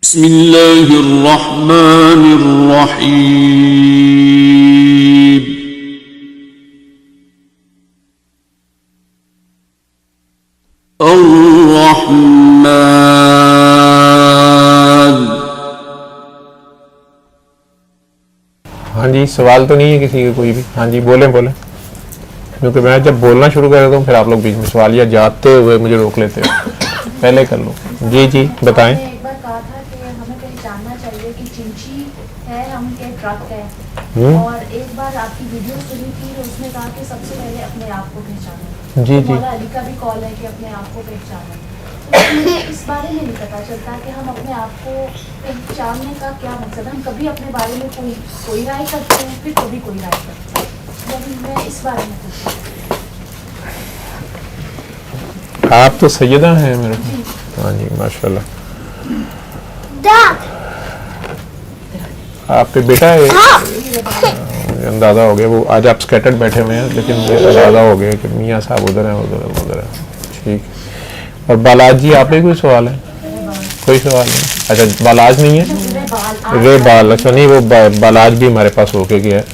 बिस्मिल्लाहिर्रहमानिर्रहीम। अर्रहमान। हाँ जी, सवाल तो नहीं है किसी का कोई भी? हाँ जी, बोले बोले, क्योंकि मैं जब बोलना शुरू कर देता हूँ फिर आप लोग बीच में सवाल या जाते हुए मुझे रोक लेते हो। पहले कर लो। जी जी बताएं। एक बार कहा था कि हमें पहचानना चाहिए कि चिंची है, हम के ट्रक है। और एक बार आपकी वीडियो सुनी थी तो उसने कहा कि सबसे पहले अपने आप को पहचानो। जी तो जी। मौला अली का भी कॉल है कि अपने आप को पहचानो। तो मुझे इस बारे में नहीं पता चलता कि हम अपने आप को पहचानने का क्या मकसद है। हम कभी अपने बारे में कोई राय करते हैं, फिर कभी कोई राय करते हैं। मैं इस बारे में पूछ रही हूँ। आप तो सैयदा हैं मेरे को। हाँ जी माशाल्लाह। आप पे बेटा है? मुझे अंदाज़ा हो गया, वो आज आप स्कैटर्ड बैठे हुए हैं लेकिन मुझे अंदाज़ा हो गया कि मियाँ साहब उधर हैं उधर हैं। ठीक। और बालाज जी, आप पे कोई सवाल है? कोई सवाल नहीं? अच्छा, बालाज नहीं है, रे बाल। अच्छा नहीं, वो बालाज भी हमारे पास होके गया है,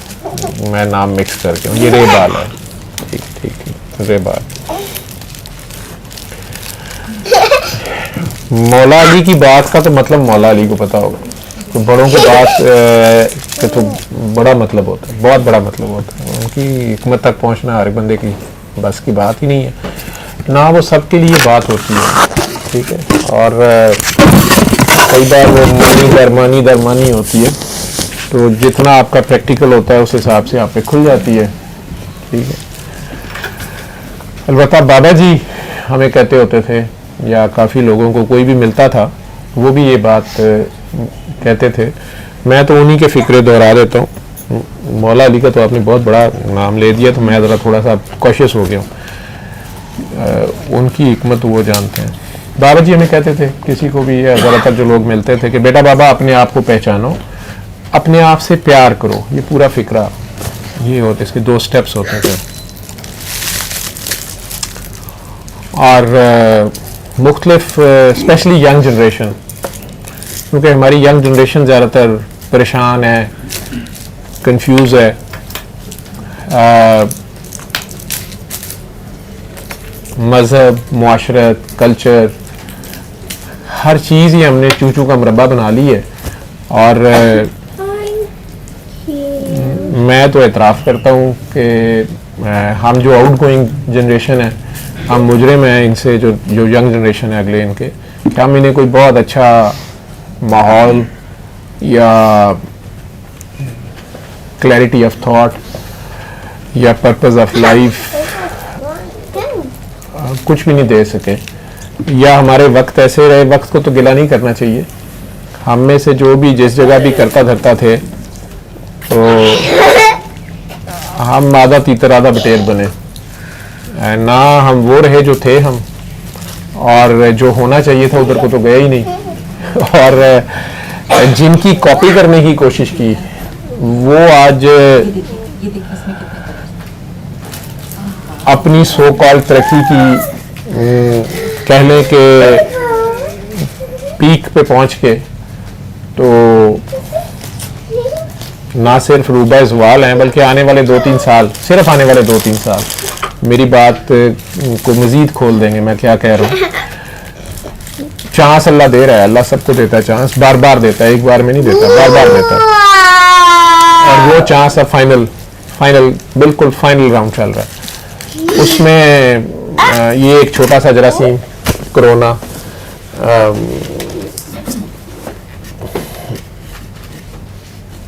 मैं नाम मिक्स करके हूँ। ये रे बाल है। ठीक ठीक ठीक, रे बाल। मौला अली की बात का तो मतलब मौला अली को पता होगा। तो बड़ों की बात का तो बड़ा मतलब होता है, बहुत बड़ा मतलब होता है। उनकी हिकमत तक पहुंचना हर बंदे की बस की बात ही नहीं है ना, वो सबके लिए बात होती है। ठीक है। और कई बार वो मानी दरमानी होती है, तो जितना आपका प्रैक्टिकल होता है उस हिसाब से आप पे खुल जाती है। ठीक है। अलबत्ता बाबा जी हमें कहते होते थे, या काफ़ी लोगों को कोई भी मिलता था वो भी ये बात कहते थे। मैं तो उन्हीं के फ़िक्रे दोहरा देता हूँ। मौला अली का तो आपने बहुत बड़ा नाम ले दिया, तो मैं ज़रा थोड़ा सा कॉशियस हो गया हूँ। उनकी हिकमत वो जानते हैं। बाबा जी हमें कहते थे, किसी को भी, ज़्यादातर जो लोग मिलते थे, कि बेटा बाबा अपने आप को पहचानो, अपने आप से प्यार करो। ये पूरा फ़िक्रा ये होते, इसके 2 स्टेप्स होते थे। और मुख्तलिफ स्पेशली यंग जनरेशन, क्योंकि हमारी यंग जनरेशन ज़्यादातर परेशान है, कंफ्यूज है। मज़हब, मुआशरत, कल्चर, हर चीज़ ही हमने चूचू का मुरब्बा बना ली है। और मैं तो एतराफ़ करता हूँ कि हम जो आउट गोइंग जनरेशन है, हम मुजरिम हैं इनसे, जो यंग जनरेशन है अगले इनके, कि हम इन्हें कोई बहुत अच्छा माहौल या क्लैरिटी ऑफ थॉट या पर्पस ऑफ लाइफ कुछ भी नहीं दे सके, या हमारे वक्त ऐसे रहे। वक्त को तो गिला नहीं करना चाहिए। हम में से जो भी जिस जगह भी करता धरता थे, तो हम आधा तीतर आधा बटेर बने ना। हम वो रहे जो थे हम, और जो होना चाहिए था उधर को तो गया ही नहीं। और जिनकी कॉपी करने की कोशिश की, वो आज अपनी सो कॉल्ड तरक्की की कह लें कि पीक पे पहुंच के, तो ना सिर्फ रूबा ज़वाल हैं, बल्कि आने वाले 2-3 साल, सिर्फ आने वाले 2-3 साल मेरी बात को मज़ीद खोल देंगे। मैं क्या कह रहा हूँ, चांस अल्लाह दे रहा है, अल्लाह सबको देता है चांस, बार बार देता है, एक बार में नहीं देता, बार बार देता है। और वो चांस अब फाइनल बिल्कुल फाइनल राउंड चल रहा है। उसमें ये एक छोटा सा जरासीम कोरोना,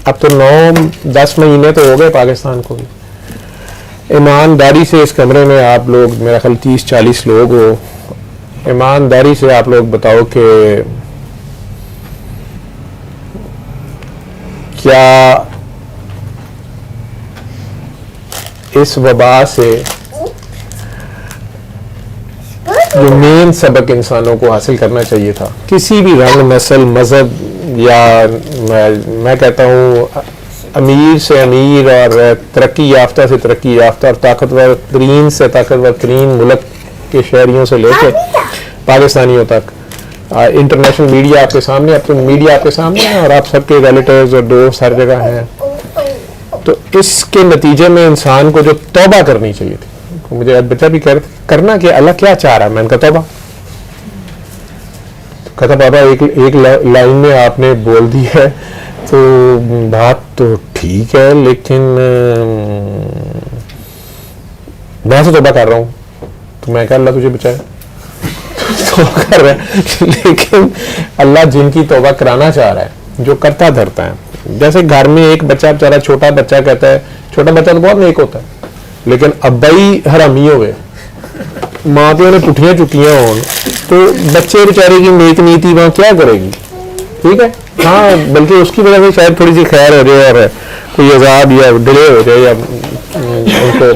अब तो 9-10 महीने तो हो गए पाकिस्तान को भी। ईमानदारी से इस कमरे में आप लोग, मेरा ख्याल 30-40 लोग हो, ईमानदारी से आप लोग बताओ कि क्या इस वबा से जो मेन सबक इंसानों को हासिल करना चाहिए था, किसी भी रंग, नस्ल, मज़हब, या मैं कहता हूँ अमीर से अमीर और तरक्की याफ्ता से तरक्की याफ्ता और ताकतवर तरीन से ताकतवर तरीन मुल्क के शहरियों से लेकर पाकिस्तानियों तक, इंटरनेशनल मीडिया आपके सामने, अब तो मीडिया आपके सामने है और आप सबके रिलेटिव्स और दोस्त हर जगह हैं। तो इसके नतीजे में इंसान को जो तौबा करनी चाहिए थी, मुझे आज बच्चा भी करना कि अल्लाह क्या चाह रहा है, मैंने कहा तौबा। कहता बाबा एक लाइन में आपने बोल दी है तो बात तो ठीक है, लेकिन मैं तो तौबा कर रहा हूँ। तो मैं क्या, अल्लाह तुझे बचाए तो कर रहा है, लेकिन अल्लाह जिनकी तौबा कराना चाह रहा है, जो करता धरता है। जैसे घर में एक बच्चा बेचारा, छोटा बच्चा कहता है, छोटा बच्चा तो बहुत नेक होता है, लेकिन अब्बा ही हरामी हो गए, माँ प्यो ने पुठियां चुकियां हो, तो बच्चे बेचारे की नेक नीति वहां क्या करेगी, ठीक है। हाँ, बल्कि उसकी वजह से शायद थोड़ी सी खैर हो जाए और कोई अजाब या डिले हो जाए या उनको,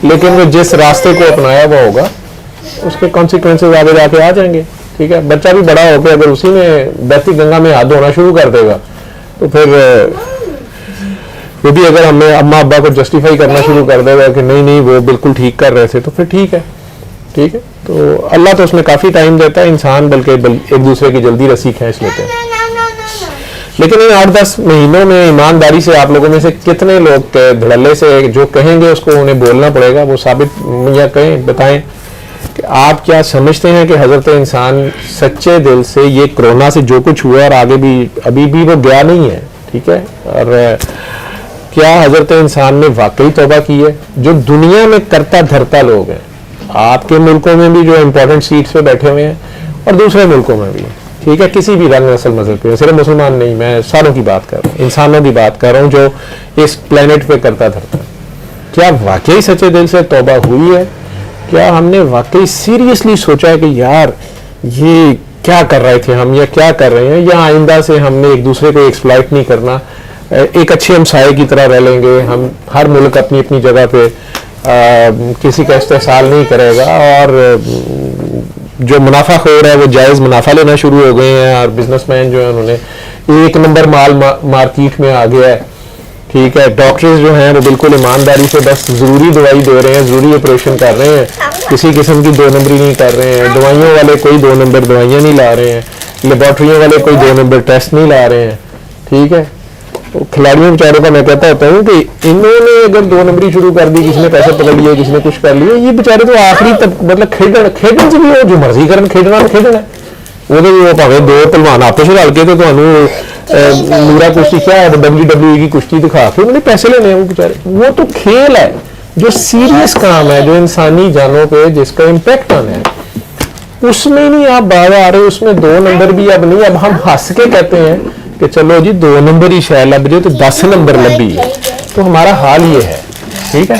लेकिन वो जिस रास्ते को अपनाया हुआ होगा उसके कॉन्सिक्वेंसेज आगे जाके आ जाएंगे, ठीक है। बच्चा भी बड़ा होकर अगर उसी में बहती गंगा में हाथ धोना शुरू कर देगा तो फिर वो भी अगर हमें अम्मा अब्बा को जस्टिफाई करना शुरू कर देगा कि नहीं नहीं वो बिल्कुल ठीक कर रहे थे, तो फिर ठीक है, ठीक है। तो अल्लाह तो उसमें काफ़ी टाइम देता है, इंसान बल्कि एक दूसरे की जल्दी रस्सी खींच लेते हैं। लेकिन इन 8-10 महीनों में ईमानदारी से आप लोगों में से कितने लोग धड़ल्ले से जो कहेंगे उसको उन्हें बोलना पड़ेगा, वो साबित या कहें, बताएं कि आप क्या समझते हैं कि हजरत इंसान सच्चे दिल से ये कोरोना से जो कुछ हुआ और आगे भी अभी भी वो गया नहीं है, ठीक है। और क्या हजरत इंसान ने वाकई तौबा की है? जो दुनिया में करता धरता लोग हैं, आपके मुल्कों में भी जो इम्पोर्टेंट सीट्स पे बैठे हुए हैं और दूसरे मुल्कों में भी, ठीक है, किसी भी रंग नस्ल मजहब पे, सिर्फ मुसलमान नहीं, मैं सारों की बात कर रहा हूँ, इंसानों की बात कर रहा हूँ जो इस प्लेनेट पे करता धरता। क्या वाकई सच्चे दिल से तौबा हुई है? क्या हमने वाकई सीरियसली सोचा है कि यार ये क्या कर रहे थे हम या क्या कर रहे हैं, या आइंदा से हमने एक दूसरे को एक्सप्लॉइट नहीं करना, एक अच्छे हमसाये की तरह रह लेंगे, हम हर मुल्क अपनी अपनी जगह पे किसी का इस्तेहसाल नहीं करेगा, और जो मुनाफा खोर है वो जायज़ मुनाफा लेना शुरू हो गए हैं, और बिजनेसमैन जो है उन्होंने एक नंबर माल मार्केट में आ गया है, ठीक है। डॉक्टर्स जो हैं वो बिल्कुल ईमानदारी से बस ज़रूरी दवाई दे रहे हैं, ज़रूरी ऑपरेशन कर रहे हैं, किसी किस्म की 2 नंबरी नहीं कर रहे हैं। दवाइयों वाले कोई 2 नंबर दवाइयाँ नहीं ला रहे हैं, लेबॉर्ट्रियों वाले कोई 2 नंबर टेस्ट नहीं ला रहे हैं, ठीक है। तो खिलाड़ियों बेचारों का मैं कहता होता हूँ कि इन्होंने अगर 2 नंबरी शुरू कर दी, किसी ने पैसे पकड़ लिए, किसी ने कुछ कर लिया, ये बेचारे तो आखिरी तक मतलब खेडन से भी वो जो मर्जी करन, खेडना है वो भावे 2 पहलवान आपस में रल के तो नूरा कुश्ती क्या है, WWE की कुश्ती दिखा के उन्होंने पैसे लेने हैं वो बेचारे। वो तो खेल है, जो सीरियस काम है, जो इंसानी जानों पे जिसका इम्पैक्ट आना है, उसमें नहीं आप बाहर आ रहे, उसमें 2 नंबर भी अब नहीं। अब हम हंस के कहते हैं कि चलो जी 2 नंबर ही शायद लग रही, तो 10 नंबर लगी है, तो हमारा हाल ये है, ठीक है।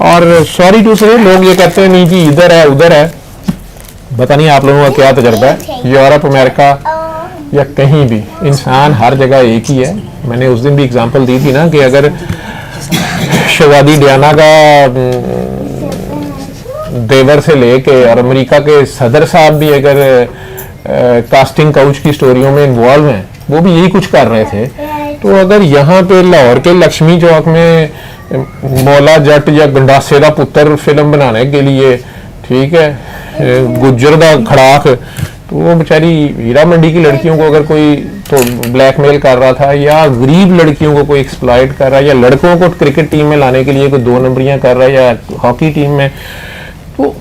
और सॉरी टू से लोग ये कहते हैं नहीं जी इधर है उधर है, पता नहीं आप लोगों का क्या तजर्बा है, यूरोप अमेरिका या कहीं भी, इंसान हर जगह एक ही है। मैंने उस दिन भी एग्जांपल दी थी ना कि अगर शहजादी डियाना का देवर से लेके और अमेरिका के सदर साहब भी अगर कास्टिंग काउच की स्टोरियों में इन्वॉल्व हैं, वो भी यही कुछ कर रहे थे, तो अगर यहाँ पे लाहौर के लक्ष्मी चौक में मौला जट या गंडासे का पुत्र फिल्म बनाने के लिए, ठीक है, गुज्जर का खड़ाक, तो वो बेचारी हीरा मंडी की लड़कियों को अगर कोई तो ब्लैकमेल कर रहा था, या गरीब लड़कियों को कोई एक्सप्लॉइट कर रहा है, या लड़कों को क्रिकेट टीम में लाने के लिए कोई 2 नंबरियां कर रहा है, या हॉकी टीम में, तो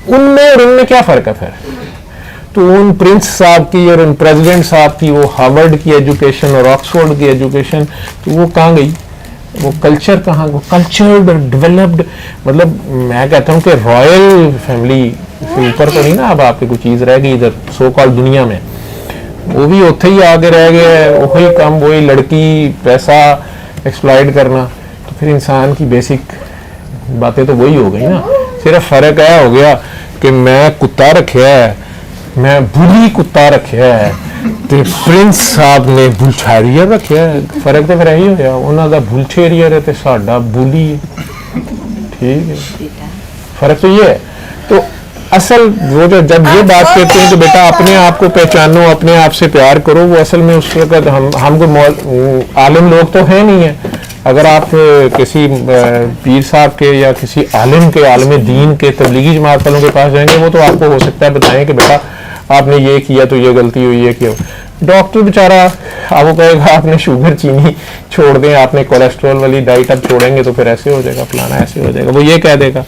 उनमें और उनमें क्या फ़र्क है फिर? तो उन प्रिंस साहब की और उन प्रेसिडेंट साहब की वो हार्वर्ड की एजुकेशन और ऑक्सफोर्ड की एजुकेशन, तो वो कहाँ गई? वो कल्चर कहाँ? वो कल्चर्ड डेवलप्ड, मतलब मैं कहता हूँ कि रॉयल फैमिली से ऊपर तो नहीं ना अब आपकी कोई चीज़ रह गई इधर सो कॉल दुनिया में, वो भी उत्थे ही आगे रह गए, वही कम, वही लड़की, पैसा, एक्सप्लॉइट करना। तो फिर इंसान की बेसिक बातें तो वही हो गई ना, सिर्फ फ़र्क यह हो गया कि मैं कुत्ता रखा है, मैं बुली कुत्ता रखा है, तो प्रिंस साहब ने बुलछेरियर रखा है। फर्क तो फिर यही हो गया, उन्होंने बुलछेरियर है तो साडा बुली है, ठीक है, फर्क तो ये है। तो असल वो जो जब ये बात कहते हैं कि बेटा अपने आप को पहचानो, अपने आप से प्यार करो, वो असल में उस वक्त हम कोई आलिम लोग तो है नहीं है। अगर आप किसी पीर साहब के या किसी आलिम के, आलिम दीन के, तबलीगी जमात वालों के पास जाएंगे, वो तो आपको हो सकता है बताएं कि बेटा आपने ये किया तो ये गलती हुई है क्यों। डॉक्टर बेचारा आपको कहेगा आपने शुगर चीनी छोड़ दें, आपने कोलेस्ट्रॉल वाली डाइट अब छोड़ेंगे तो फिर ऐसे हो जाएगा, फलाना ऐसे हो जाएगा, वो ये कह देगा।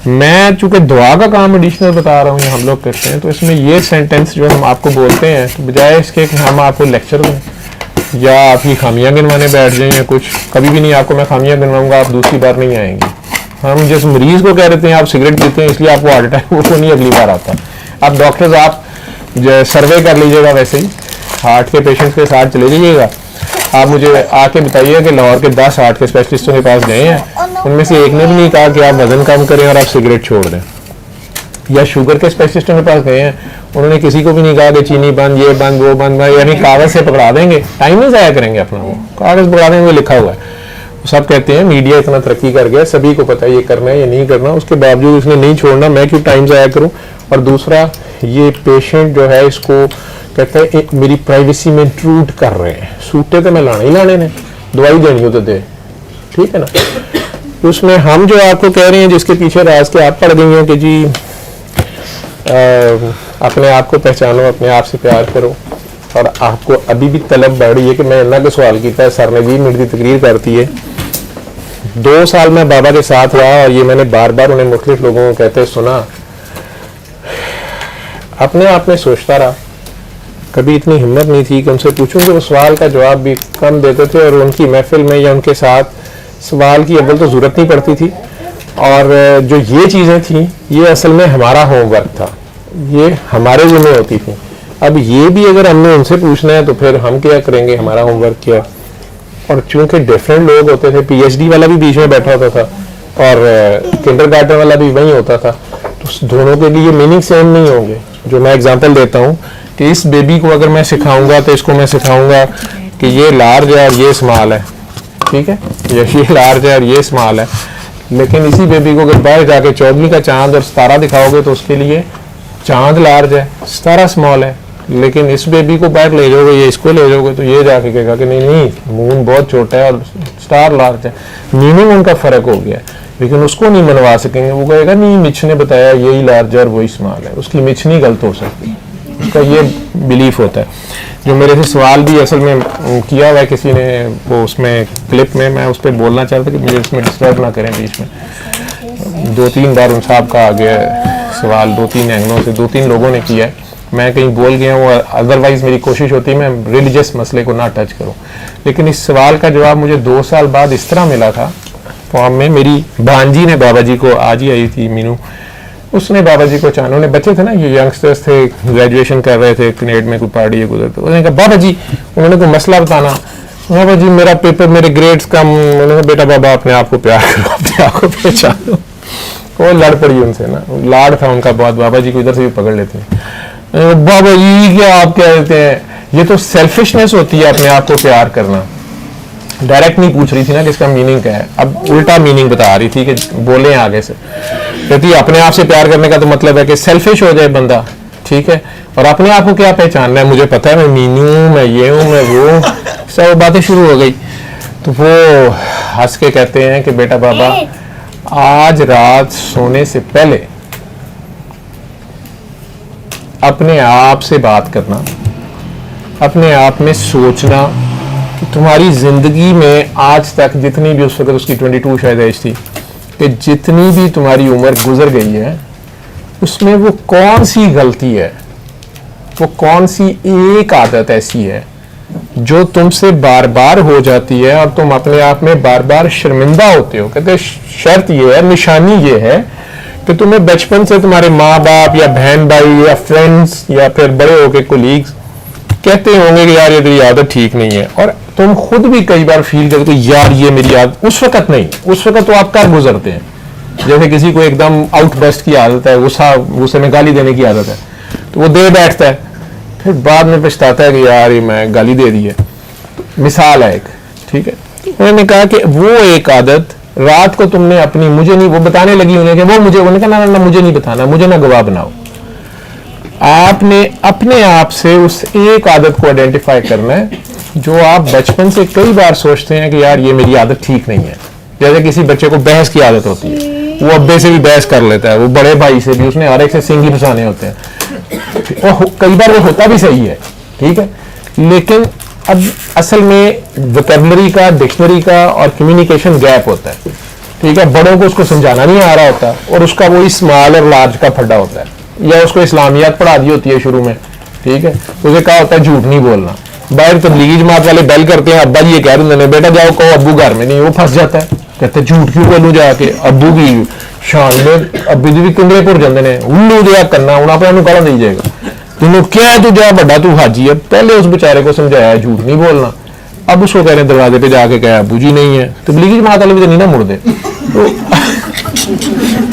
मैं चूंकि दुआ का काम एडिशनल बता रहा हूँ, ये हम लोग करते हैं, तो इसमें ये सेंटेंस जो हम आपको बोलते हैं, तो बजाय इसके कि हम आपको लेक्चर दें या आपकी खामियां गिनवाने बैठ जाएं या कुछ, कभी भी नहीं आपको मैं खामियां गिनवाऊंगा, आप दूसरी बार नहीं आएंगे। हम जिस मरीज को कह देते हैं आप सिगरेट पीते हैं इसलिए आपको हार्ट अटैक, वो नहीं अगली बार आता। आप डॉक्टर्स आप सर्वे कर लीजिएगा, वैसे ही हार्ट के पेशेंट्स के साथ चले जाइएगा, आप मुझे आके बताइए कि लाहौर के 10 हार्ट के स्पेशलिस्टों के पास गए हैं, उनमें से एक ने भी नहीं कहा कि आप वजन कम करें और आप सिगरेट छोड़ दें। या शुगर के स्पेशलिस्टों के पास गए हैं, उन्होंने किसी को भी नहीं कहा कि चीनी बंद, ये बंद, वो बंद, यानी कागज से पकड़ा देंगे, टाइम नहीं ज़ाया करेंगे अपना, वो कागज पकड़ा देंगे, लिखा हुआ है। सब कहते हैं मीडिया इतना तरक्की कर गया, सभी को पता है ये करना है ये नहीं करना, उसके बावजूद उसने नहीं छोड़ना, मैं क्यों टाइम ज़ाया करूँ। और दूसरा, ये पेशेंट जो है इसको कहते हैं मेरी प्राइवेसी में इंट्रूड कर रहे हैं, सूटे तो मैं लाने ही लाने ने, दवाई देनी हो तो दे, ठीक है ना। उसमें हम जो आपको कह रहे हैं जिसके पीछे राज के आप पड़ गई हैं कि जी अपने आप को पहचानो, अपने आप से प्यार करो, और आपको अभी भी तलब बढ़ रही है कि मैं इन्ना को सवाल किया, सर ने 20 मिनट की तकरीर करती है। 2 साल मैं बाबा के साथ रहा और ये मैंने बार बार उन्हें मुख्तलिफ लोगों को कहते सुना, अपने आप में सोचता रहा, कभी इतनी हिम्मत नहीं थी कि उनसे पूछूं कि वो सवाल का जवाब भी कम देते थे, और उनकी महफिल में या उनके साथ सवाल की अव्वल तो ज़रूरत नहीं पड़ती थी, और जो ये चीज़ें थी ये असल में हमारा होमवर्क था, ये हमारे ज़िम्मे होती थी। अब ये भी अगर हमने उनसे पूछना है तो फिर हम क्या करेंगे, हमारा होमवर्क क्या। और चूंकि डिफरेंट लोग होते थे, पीएचडी वाला भी बीच में बैठा होता था और किंडरगार्टन वाला भी वहीं होता था, तो दोनों के लिए मीनिंग सेम नहीं होंगे। जो मैं एग्जांपल देता हूँ कि इस बेबी को अगर मैं सिखाऊंगा तो इसको मैं सिखाऊंगा कि ये लार्ज है और ये स्मॉल है, ठीक है, ये लार्ज है और ये स्मॉल है, लेकिन इसी बेबी को अगर बाहर जाके 14वीं का चांद और सितारा दिखाओगे तो उसके लिए चांद लार्ज है, सितारा स्मॉल है। लेकिन इस बेबी को बाहर ले जाओगे, ये इसको ले जाओगे तो ये जाके कहेगा कि नहीं नहीं मून बहुत छोटा है और स्टार लार्ज है। मीनिंग उनका फर्क हो गया, लेकिन उसको नहीं मनवा सकेंगे। वो कहेगा नहीं मिच ने बताया यही लार्ज है और वही स्मॉल है, उसकी मिच नहीं गलत हो सकती, उसका ये बिलीफ होता है। जो मेरे से सवाल भी असल में किया हुआ है किसी ने, वो उसमें क्लिप में मैं उस पर बोलना चाहता कि मुझे इसमें डिस्टर्ब ना करें बीच में। 2-3 बार उन साहब का आ गया सवाल, 2-3 एंगलों से 2-3 लोगों ने किया है, मैं कहीं बोल गया हूँ, अदरवाइज मेरी कोशिश होती है मैं रिलीजियस मसले को ना टच करूँ। लेकिन इस सवाल का जवाब मुझे 2 साल बाद इस तरह मिला था फॉर्म में। मेरी भांजी ने बाबा जी को, आज ही आई थी मीनू, उसने बाबा जी को चाहना, उन्हें बच्चे थे ना, ये यंगस्टर्स थे, ग्रेजुएशन कर रहे थे, कनेड में कोई पार्टी है गुजरते, उसने कहा बाबा जी, उन्होंने कोई मसला बताना, बाबा जी मेरा पेपर, मेरे ग्रेड्स कम, उन्होंने कहा बेटा बाबा अपने आप को प्यार करो, अपने आप को पहचानो। वो लड़ पड़ी उनसे ना, लाड था उनका बहुत, बाबा जी को इधर से भी पकड़ लेते हैं। बाबा जी क्या आप कह देते हैं, ये तो सेल्फिशनेस होती है अपने आप को प्यार करना। डायरेक्ट नहीं पूछ रही थी ना कि इसका मीनिंग क्या है, अब उल्टा मीनिंग बता रही थी कि बोले आगे से, कहती अपने आप से प्यार करने का तो मतलब है कि सेल्फिश हो जाए बंदा, ठीक है, और अपने आप को क्या पहचानना है, मुझे पता है मैं मीनू हूँ, मैं ये हूँ, मैं वो, सब बातें शुरू हो गई। तो वो हंस के कहते हैं कि बेटा बाबा आज रात सोने से पहले अपने आप से बात करना, अपने आप में सोचना कि तुम्हारी जिंदगी में आज तक जितनी भी, उस वक्त उसकी 22 शायद एज थी, कि जितनी भी तुम्हारी उम्र गुजर गई है उसमें वो कौन सी गलती है, वो कौन सी एक आदत ऐसी है जो तुमसे बार बार हो जाती है और तुम अपने आप में बार बार शर्मिंदा होते हो। कहते शर्त ये है, निशानी ये है कि तुम्हें बचपन से तुम्हारे माँ बाप या बहन भाई या फ्रेंड्स या फिर बड़े होके कोलीग्स कहते होंगे कि यार ये तेरी आदत ठीक नहीं है, और तुम खुद भी कई बार फील करते हो यार ये मेरी आदत, उस वक्त नहीं, उस वक्त तो आप कर गुजरते हैं। जैसे किसी को एकदम आउटबर्स्ट की आदत है, गुस्से में गाली देने की आदत है, तो वो दे बैठता है, फिर बाद में पछताता है कि यार ये मैं गाली दे दी है। मिसाल है एक, ठीक है। उन्होंने कहा कि वो एक आदत रात को तुमने अपनी, मुझे नहीं, वो बताने लगी उन्हें कि वो मुझे, उन्होंने कहा ना मुझे नहीं बताना, मुझे ना गवाह बनाओ। आपने अपने आप से उस एक आदत को आइडेंटिफाई करना है जो आप बचपन से कई बार सोचते हैं कि यार ये मेरी आदत ठीक नहीं है। जैसे किसी बच्चे को बहस की आदत होती है, वो अब्बे से भी बहस कर लेता है, वो बड़े भाई से भी, उसने हर एक से सिंग ही फसाने होते हैं, और कई बार वो होता भी सही है, ठीक है, लेकिन अब असल में वोकैबुलरी का, डिक्शनरी का और कम्युनिकेशन गैप होता है, ठीक है। बड़ों को उसको समझाना नहीं आ रहा होता और उसका वही स्मॉल और लार्ज का फड्डा होता है, या उसको इस्लामियात पढ़ा दी होती है शुरू में, ठीक है, उसे कहा होता है झूठ नहीं बोलना। बाहर तबलीगी जमात वाले बेल करते हैं, अब्बा जी ये कह रहे हैं बेटा जाओ कहो अब्बू घर में नहीं, वो फंस जाता है, कहते झूठ क्यों बोलूं जाके, अब्बू की शान में अब्बू जी भी कुंडे पुर जाते हैं, उल्लू दिया करना हूं अपने कह दई जाएगा, तूने क्या है, तू जा बड़ा तू हाजी है। पहले उस बेचारे को समझाया झूठ नहीं बोलना, अब उसको कह रहे हैं दरवाजे पे जाके कहा अब्बू जी नहीं है। तबलीगी जमात वाले भी तो नहीं ना मुड़ते, तो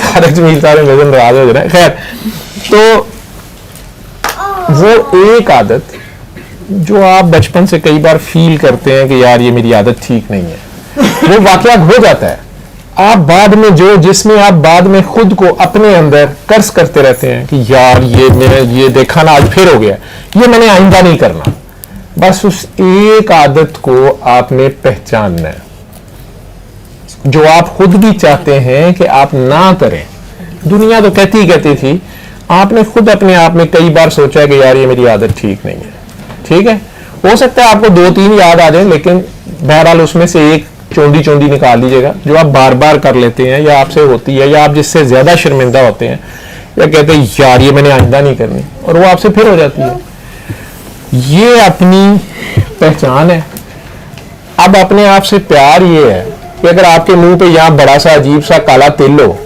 तारक जमील सारे नजर नाराज हो जाए। खैर, तो वो एक आदत जो आप बचपन से कई बार फील करते हैं कि यार ये मेरी आदत ठीक नहीं है, वो वाकया हो जाता है। आप बाद में जिसमें आप बाद में खुद को अपने अंदर कर्ज करते रहते हैं कि यार ये मैंने ये देखा ना आज फिर हो गया, ये मैंने आइंदा नहीं करना। बस उस एक आदत को आपने पहचानना है जो आप खुद भी चाहते हैं कि आप ना करें। दुनिया तो कहती थी, आपने खुद अपने आप में कई बार सोचा है कि यार ये मेरी आदत ठीक नहीं है, ठीक है। हो सकता है आपको 2-3 याद आ जाए, लेकिन बहरहाल उसमें से एक चौंधी निकाल लीजिएगा जो आप बार बार कर लेते हैं, या आपसे होती है, या आप जिससे ज्यादा शर्मिंदा होते हैं, या कहते हैं यार ये मैंने आइंदा नहीं करनी, और वो आपसे फिर हो जाती है। ये अपनी पहचान है। अब अपने आप से प्यार ये है कि अगर आपके मुंह पे यहाँ बड़ा सा अजीब सा काला तिल हो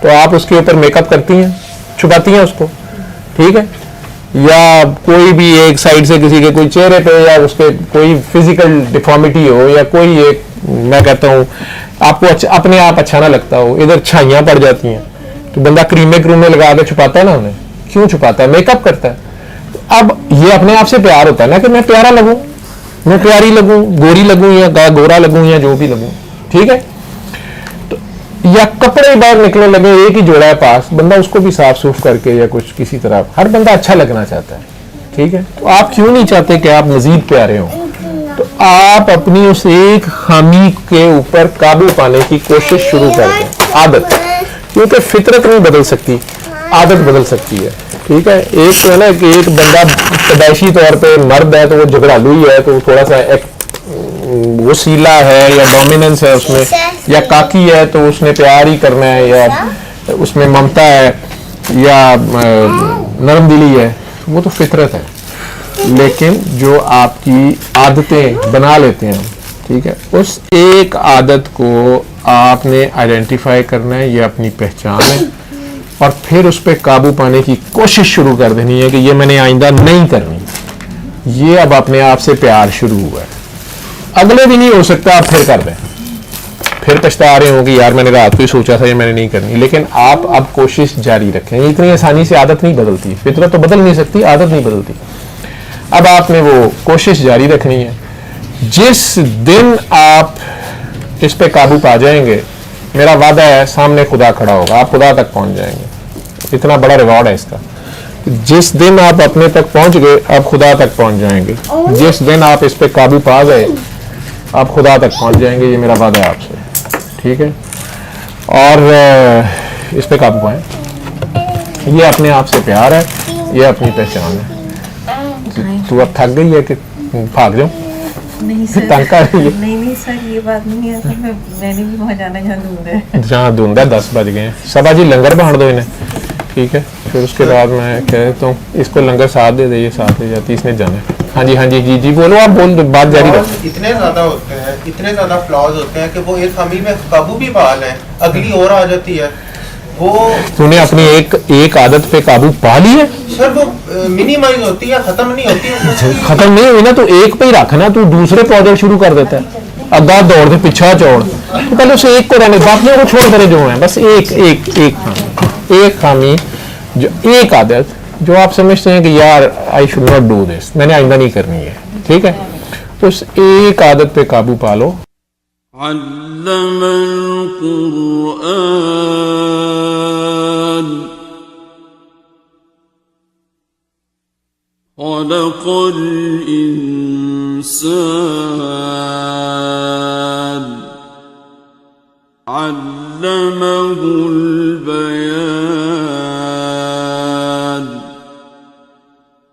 तो आप उसके ऊपर मेकअप करती हैं, छुपाती हैं उसको, ठीक है, या कोई भी एक साइड से किसी के कोई चेहरे पे या उसके कोई फिजिकल डिफॉर्मिटी हो, या कोई एक, मैं कहता हूँ आपको अपने आप अच्छा ना लगता हो, इधर छाइयाँ पड़ जाती हैं, तो बंदा क्रीमे लगा के छुपाता है ना, उन्हें क्यों छुपाता है, मेकअप करता है। अब ये अपने आप से प्यार होता है ना कि मैं प्यारा लगूं, मैं प्यारी लगूं, गोरी लगूं या गोरा लगूं या जो भी लगूं, ठीक है। तो या कपड़े बाहर निकलने लगे, एक ही जोड़ा है पास, बंदा उसको भी साफ सूफ करके या कुछ किसी तरह, हर बंदा अच्छा लगना चाहता है, ठीक है। तो आप क्यों नहीं चाहते कि आप मजीद प्यारे हो? तो आप अपनी उस एक खामी के ऊपर काबू पाने की कोशिश शुरू कर दें। आदत, क्योंकि फितरत नहीं बदल सकती, आदत बदल सकती है, ठीक है। एक तो है ना कि एक बंदा पैदाइशी तौर पे मर्द है तो वो झगड़ालू ही है, तो थोड़ा सा एक वो सीला है या डोमिनेंस है उसमें, या काकी है तो उसने प्यार ही करना है, या उसमें ममता है, या नरम दिली है, वो तो फितरत है। लेकिन जो आपकी आदतें बना लेते हैं, ठीक है, उस एक आदत को आपने आइडेंटिफाई करना है, ये अपनी पहचान है, और फिर उस पर काबू पाने की कोशिश शुरू कर देनी है कि ये मैंने आइंदा नहीं करनी। ये अब अपने आप से प्यार शुरू हुआ है। अगले दिन ही हो सकता है आप फिर कर दें, फिर पछता रहे हो कि यार मैंने रात को ही सोचा था ये मैंने नहीं करनी, लेकिन आप अब कोशिश जारी रखें। इतनी आसानी से आदत नहीं बदलती, फितरत तो बदल नहीं सकती, आदत नहीं बदलती। अब आपने वो कोशिश जारी रखनी है। जिस दिन आप इस पे काबू पा जाएंगे, मेरा वादा है सामने खुदा खड़ा होगा, आप खुदा तक पहुंच जाएंगे। इतना बड़ा रिवॉर्ड है इसका। जिस दिन आप अपने तक पहुंच गए, आप खुदा तक पहुंच जाएंगे। जिस दिन आप इस पे काबू पा गए, आप खुदा तक पहुंच जाएंगे। ये मेरा वादा है आपसे, ठीक है। और इस पे काबू पाएं। ये अपने आप से प्यार है, ये अपनी पहचान है। तू अब थक गई है कि भाग जाऊं? नहीं सर, नहीं सर, ये बात नहीं है सर, मैंने भी वहाँ जाना जहाँ धुंध है। जहाँ धुंध है 10 बज गए हैं। सबा जी लंगर बांट दो इन्हें, ठीक है। फिर उसके बाद मैं कह देता हूँ इसको लंगर साथ दे दे, ये साथ ले जाती, इसने जाना है। हाँ जी, हाँ जी, जी जी बोलो, आप बोल, बात जारी रखो। इतने ज्यादा होते हैं, इतने ज्यादा फ्लॉज होते हैं कि वो एक खामी में काबू भी पा लें, अगली और आ जाती है। वो तूने अपनी एक आदत पे काबू पा ली है सर, वो मिनिमाइज होती है, खत्म नहीं होती है। खत्म नहीं हुई ना, तो एक पे ही रखना, तू दूसरे प्रोजेक्ट शुरू कर देता है। अग्गा दौड़ दे, पीछा चौड़, तो पहले उसे एक को रहने, बाकियों को छोड़ करे जो है। बस एक खामी, जो एक आदत जो आप समझते हैं कि यार I should not do this, मैंने आइंदा नहीं करनी है, ठीक है। तो उस एक आदत पे काबू पा लो। अल्लमल कुरआन खलक़ल इंसान अल्लमहुल